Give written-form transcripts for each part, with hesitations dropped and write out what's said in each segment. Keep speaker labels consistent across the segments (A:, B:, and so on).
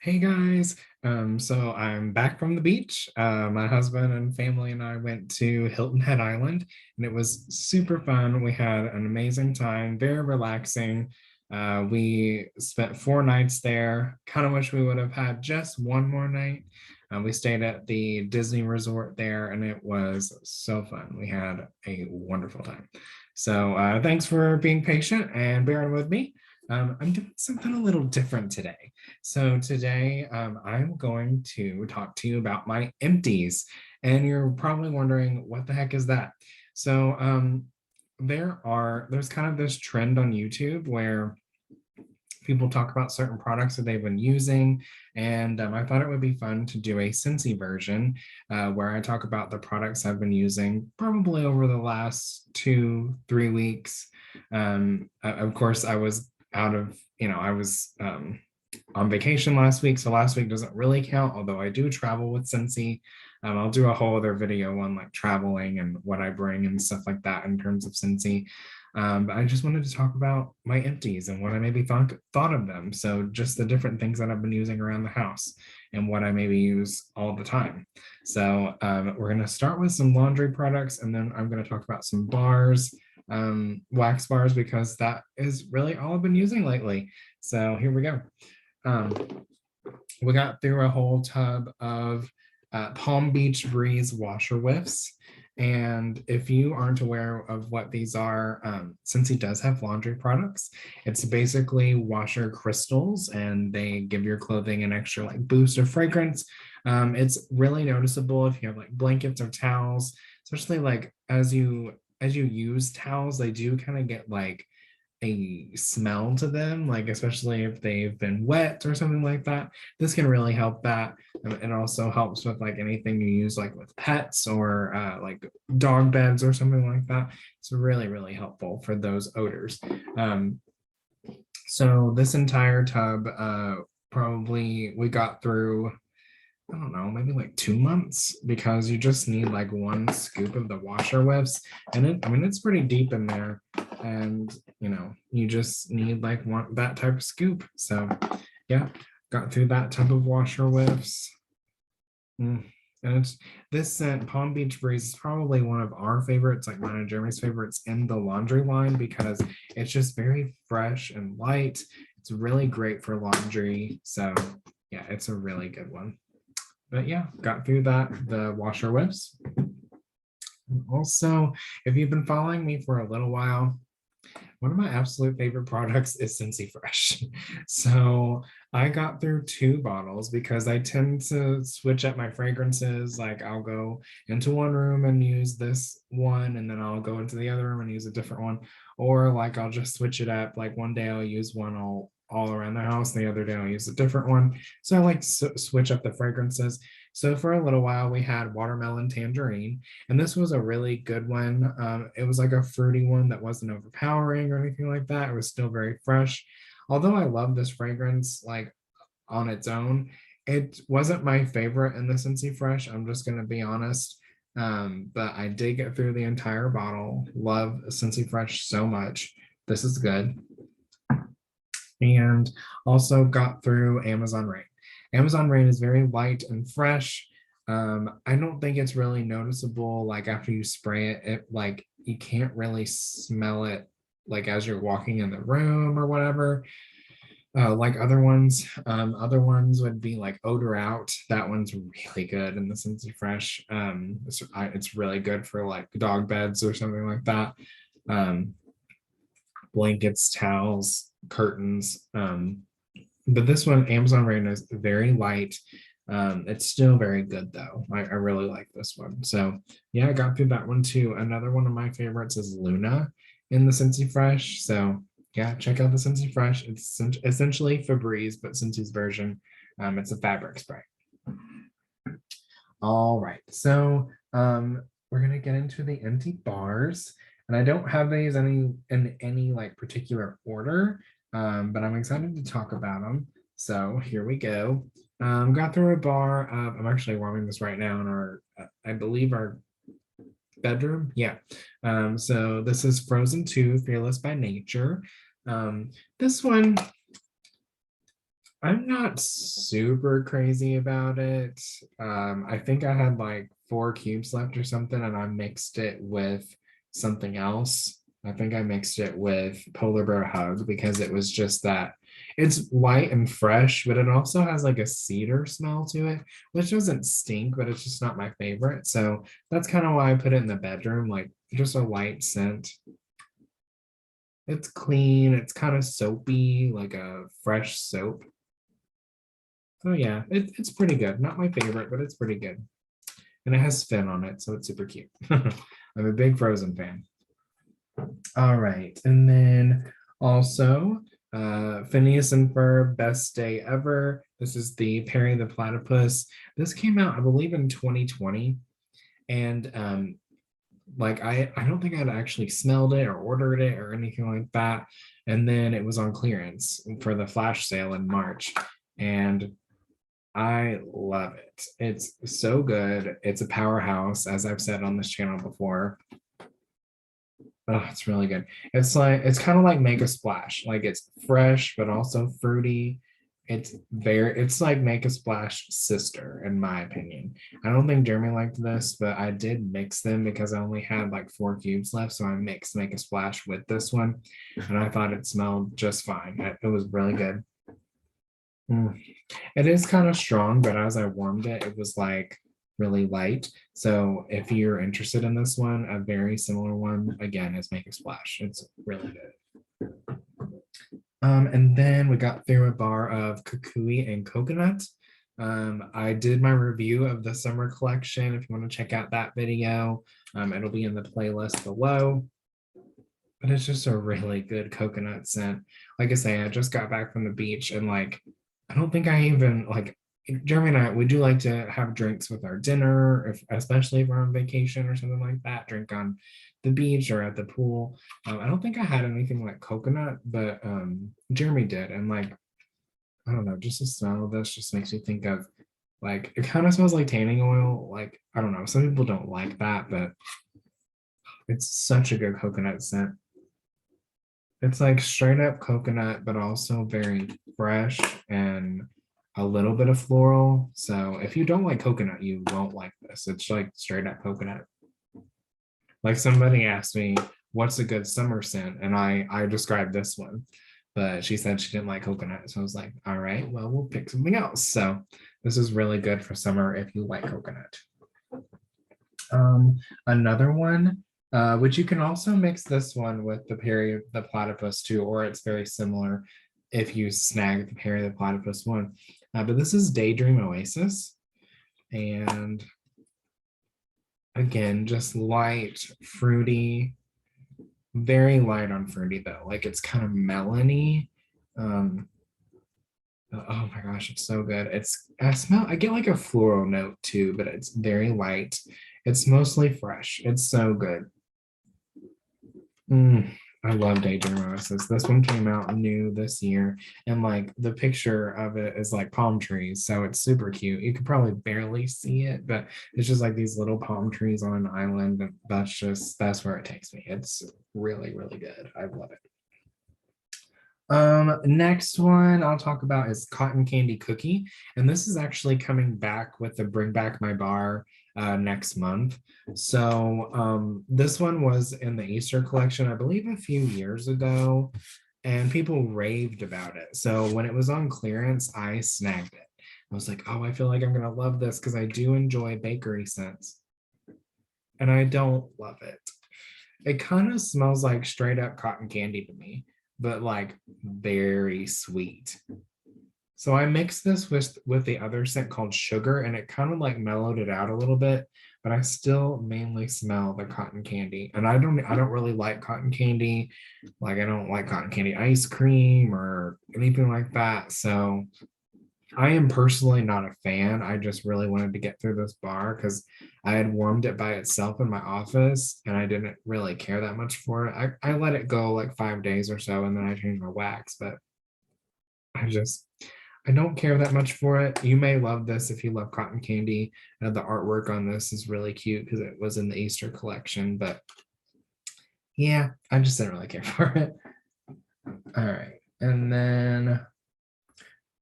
A: Hey guys, so I'm back from the beach. My husband and family and I went to Hilton Head Island, and it was super fun. We had an amazing time, very relaxing. We spent 4 nights there. Kind of wish we would have had just one more night. We stayed at the Disney Resort there, and it was so fun. We had a wonderful time. So thanks for being patient and bearing with me. I'm doing something a little different today. So today I'm going to talk to you about my empties. And you're probably wondering, what the heck is that? So there's kind of this trend on YouTube where people talk about certain products that they've been using. And I thought it would be fun to do a Scentsy version where I talk about the products I've been using probably over the last 2, 3 weeks. Of course, I was out of, I was on vacation last week, so last week doesn't really count, although I do travel with Scentsy. I'll do a whole other video on like traveling and what I bring and stuff like that in terms of Scentsy. But I just wanted to talk about my empties and what I maybe thought of them. So just the different things that I've been using around the house and what I maybe use all the time. So we're going to start with some laundry products, and then I'm going to talk about some bars, wax bars, because that is really all I've been using lately. So here we go. We got through a whole tub of Palm Beach Breeze washer whiffs. And if you aren't aware of what these are, since he does have laundry products, it's basically washer crystals, and they give your clothing an extra like boost of fragrance. It's really noticeable if you have like blankets or towels, especially like as you use towels, they do kind of get like a smell to them, like especially if they've been wet or something like that. This can really help that. It also helps with like anything you use like with pets or like dog beds or something like that. It's really, really helpful for those odors. So this entire tub, probably we got through, I don't know, maybe like 2 months, because you just need like one scoop of the washer whiffs. And it's pretty deep in there. And you just need like that type of scoop. So yeah, got through that type of washer whiffs. And it's this scent, Palm Beach Breeze, is probably one of our favorites, like mine and Jeremy's favorites in the laundry line, because it's just very fresh and light. It's really great for laundry. So yeah, it's a really good one. But yeah, got through that, the washer whiffs. And also, if you've been following me for a little while, one of my absolute favorite products is Scentsy Fresh. So I got through 2 bottles because I tend to switch up my fragrances. Like I'll go into one room and use this one, and then I'll go into the other room and use a different one. Or like I'll just switch it up. Like one day I'll use one all around the house, and the other day I'll use a different one. So I like to switch up the fragrances. So for a little while we had watermelon tangerine, and this was a really good one. It was like a fruity one that wasn't overpowering or anything like that. It was still very fresh. Although I love this fragrance like on its own, it wasn't my favorite in the Scentsy Fresh. I'm just gonna be honest. But I did get through the entire bottle. Love Scentsy Fresh so much. This is good. And also got through Amazon Rain. Amazon Rain is very light and fresh. I don't think it's really noticeable. Like after you spray it, like you can't really smell it like as you're walking in the room or whatever. Like other ones, other ones would be like odor out. That one's really good in the Scentsy Fresh. It's really good for like dog beds or something like that. Um, Blankets, towels, curtains. But this one, Amazon Rain, is very light. It's still very good though. I really like this one. So yeah, I got through that one too. Another one of my favorites is Luna in the Scentsy Fresh. So yeah, check out the Scentsy Fresh. It's essentially Febreze, but Scentsy's version. It's a fabric spray. All right, so we're gonna get into the empty bars, and I don't have these in any like particular order, but I'm excited to talk about them. So here we go. Got through a bar. I'm actually warming this right now in our, I believe our bedroom. Yeah. So this is Frozen 2, Fearless by Nature. This one I'm not super crazy about it. I think I had like 4 cubes left or something, and I mixed it with something else. I think I mixed it with Polar Bear Hug because it was just that it's light and fresh, but it also has like a cedar smell to it, which doesn't stink, but it's just not my favorite. So that's kind of why I put it in the bedroom, like just a light scent. It's clean, it's kind of soapy, like a fresh soap. Oh yeah, it's pretty good. Not my favorite, but it's pretty good. And it has Finn on it, so it's super cute. I'm a big Frozen fan. All right, and then also Phineas and Ferb, Best Day Ever. This is the Perry the Platypus. This came out, I believe, in 2020, and like I don't think I'd actually smelled it or ordered it or anything like that. And then it was on clearance for the flash sale in March, and I love it. It's so good. It's a powerhouse, as I've said on this channel before. Oh, it's really good. It's kind of like Make a Splash. Like it's fresh, but also fruity. It's like Make a Splash sister, in my opinion. I don't think Jeremy liked this, but I did mix them because I only had like 4 cubes left. So I mixed Make a Splash with this one, and I thought it smelled just fine. It was really good. Mm. It is kind of strong, but as I warmed it, it was like really light. So if you're interested in this one, a very similar one, again, is Make a Splash. It's really good. And then we got through a bar of kukui and coconut. I did my review of the summer collection. If you want to check out that video, it'll be in the playlist below. But it's just a really good coconut scent. Like I say, I just got back from the beach and like I don't think I even like Jeremy and I, we do like to have drinks with our dinner, if especially if we're on vacation or something like that, drink on the beach or at the pool. I don't think I had anything like coconut, but Jeremy did. And like, I don't know, just the smell of this just makes me think of like it kind of smells like tanning oil. Like, I don't know, some people don't like that, but it's such a good coconut scent. It's like straight up coconut, but also very fresh and a little bit of floral. So if you don't like coconut, you won't like this. It's like straight up coconut. Like somebody asked me, what's a good summer scent? And I described this one, but she said she didn't like coconut. So I was like, all right, well, we'll pick something else. So this is really good for summer if you like coconut. Another one, which you can also mix this one with the Platypus too, or it's very similar if you snag the Perry the Platypus one. But this is Daydream Oasis. And again, just light, fruity, very light on fruity though. Like it's kind of melony. Um, oh my gosh, it's so good. I get like a floral note too, but it's very light. It's mostly fresh. It's so good. I love Daydream Oasis. This one came out new this year, and like the picture of it is like palm trees, so it's super cute. You could probably barely see it, but it's just like these little palm trees on an island, and that's where it takes me. It's really, really good. I love it. Next one I'll talk about is Cotton Candy Cookie, and this is actually coming back with the Bring Back My Bar next month. So this one was in the Easter collection, I believe, a few years ago, and people raved about it. So when it was on clearance, I snagged it. I was like, oh, I feel like I'm gonna love this because I do enjoy bakery scents, and I don't love it. It kind of smells like straight up cotton candy to me, but like very sweet. So I mixed this with the other scent called Sugar, and it kind of like mellowed it out a little bit, but I still mainly smell the cotton candy. And I don't really like cotton candy. Like I don't like cotton candy ice cream or anything like that. So I am personally not a fan. I just really wanted to get through this bar because I had warmed it by itself in my office and I didn't really care that much for it. I let it go like 5 days or so and then I changed my wax, but I just I don't care that much for it. You may love this if you love cotton candy. The artwork on this is really cute because it was in the Easter collection, but yeah, I just didn't really care for it. All right. And then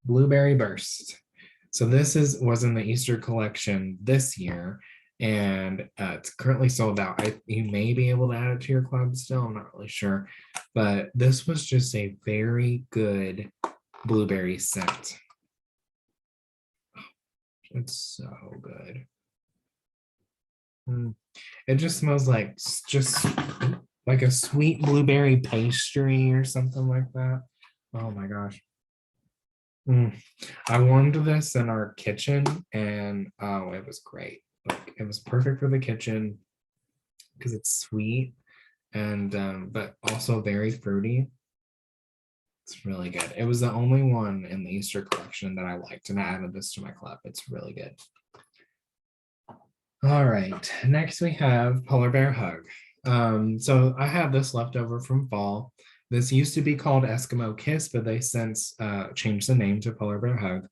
A: Blueberry Burst. So this was in the Easter collection this year, and it's currently sold out. You may be able to add it to your club still. I'm not really sure, but this was just a very good blueberry scent. It's so good. It just smells like just like a sweet blueberry pastry or something like that. Oh my gosh. I warmed this in our kitchen and oh, it was great. Like it was perfect for the kitchen because it's sweet and but also very fruity. It's really good. It was the only one in the Easter collection that I liked, and I added this to my club. It's really good. All right, next we have Polar Bear Hug. So I have this left over from fall. This used to be called Eskimo Kiss, but they since changed the name to Polar Bear Hug.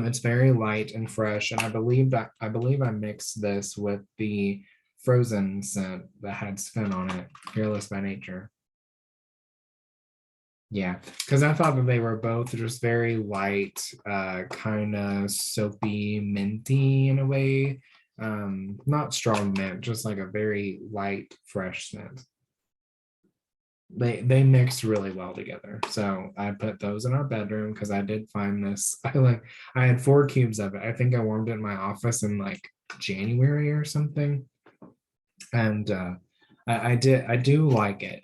A: It's very light and fresh, and I believe I mixed this with the Frozen scent that had Sven on it, Fearless by Nature. Yeah, because I thought that they were both just very light, kind of soapy, minty in a way. Not strong mint, just like a very light, fresh scent. They mixed really well together. So I put those in our bedroom because I did find this. I had 4 cubes of it. I think I warmed it in my office in like January or something. And I do like it.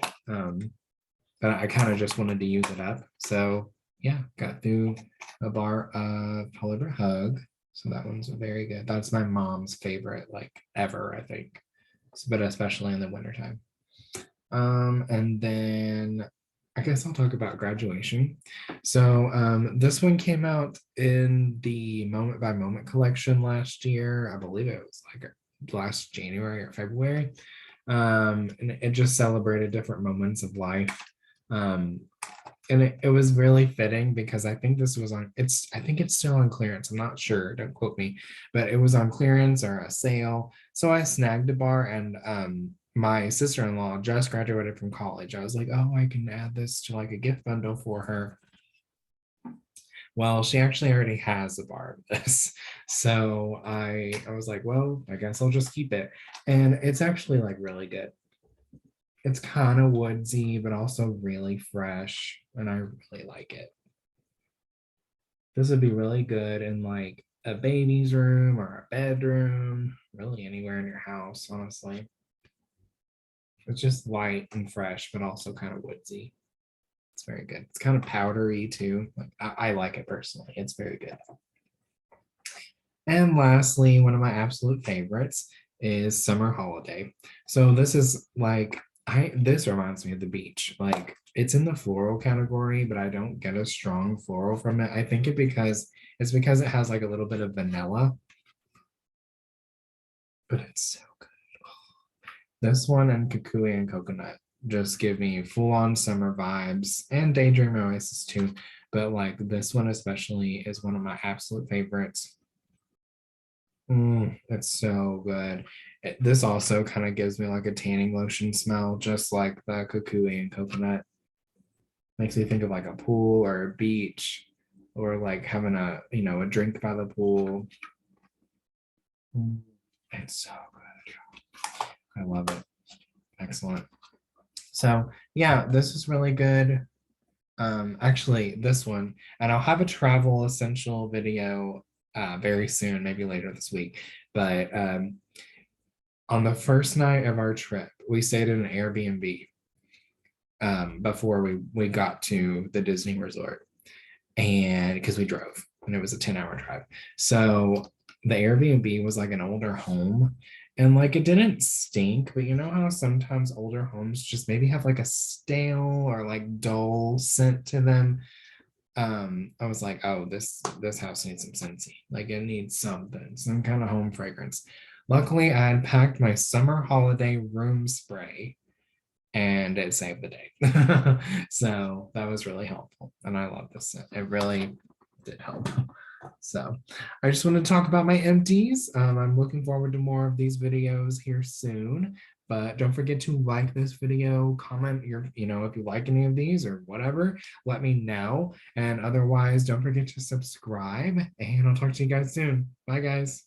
A: But I kind of just wanted to use it up. So yeah, got through a bar of Polar Bear Hug. So that one's very good. That's my mom's favorite, like ever, I think. But especially in the wintertime. And then I guess I'll talk about graduation. So this one came out in the Moment by Moment collection last year. I believe it was like last January or February. And it just celebrated different moments of life. And it was really fitting because I think this was I think it's still on clearance. I'm not sure, don't quote me, but it was on clearance or a sale. So I snagged a bar, and my sister-in-law just graduated from college. I was like, oh, I can add this to like a gift bundle for her. Well, she actually already has a bar of this. So I was like, well, I guess I'll just keep it. And it's actually like really good. It's kind of woodsy, but also really fresh, and I really like it. This would be really good in like a baby's room or a bedroom, really anywhere in your house, honestly. It's just light and fresh, but also kind of woodsy. It's very good. It's kind of powdery too. Like I like it personally. It's very good. And lastly, one of my absolute favorites is Summer Holiday. So this is like this reminds me of the beach. Like it's in the floral category, but I don't get a strong floral from it. I think it's because it has like a little bit of vanilla, but it's so good. This one and Kukui and Coconut just give me full-on summer vibes, and Daydream Oasis too. But like this one especially is one of my absolute favorites. It's so good. This also kind of gives me like a tanning lotion smell, just like the Kukui and Coconut. Makes me think of like a pool or a beach, or like having a drink by the pool. It's so good. I love it. Excellent. So yeah, this is really good. Actually, this one, and I'll have a travel essential video very soon, maybe later this week. But on the first night of our trip, we stayed in an Airbnb before we got to the Disney resort, and because we drove, and it was a 10-hour drive. So the Airbnb was like an older home, and like it didn't stink, but you know how sometimes older homes just maybe have like a stale or like dull scent to them. I was like, oh, this house needs some Scentsy. Like it needs something, some kind of home fragrance. Luckily, I had packed my summer holiday room spray, and it saved the day. So that was really helpful, and I love this scent. It really did help. So I just want to talk about my empties. I'm looking forward to more of these videos here soon, But don't forget to like this video, comment your, if you like any of these or whatever, let me know. And otherwise, don't forget to subscribe, and I'll talk to you guys soon. Bye, guys.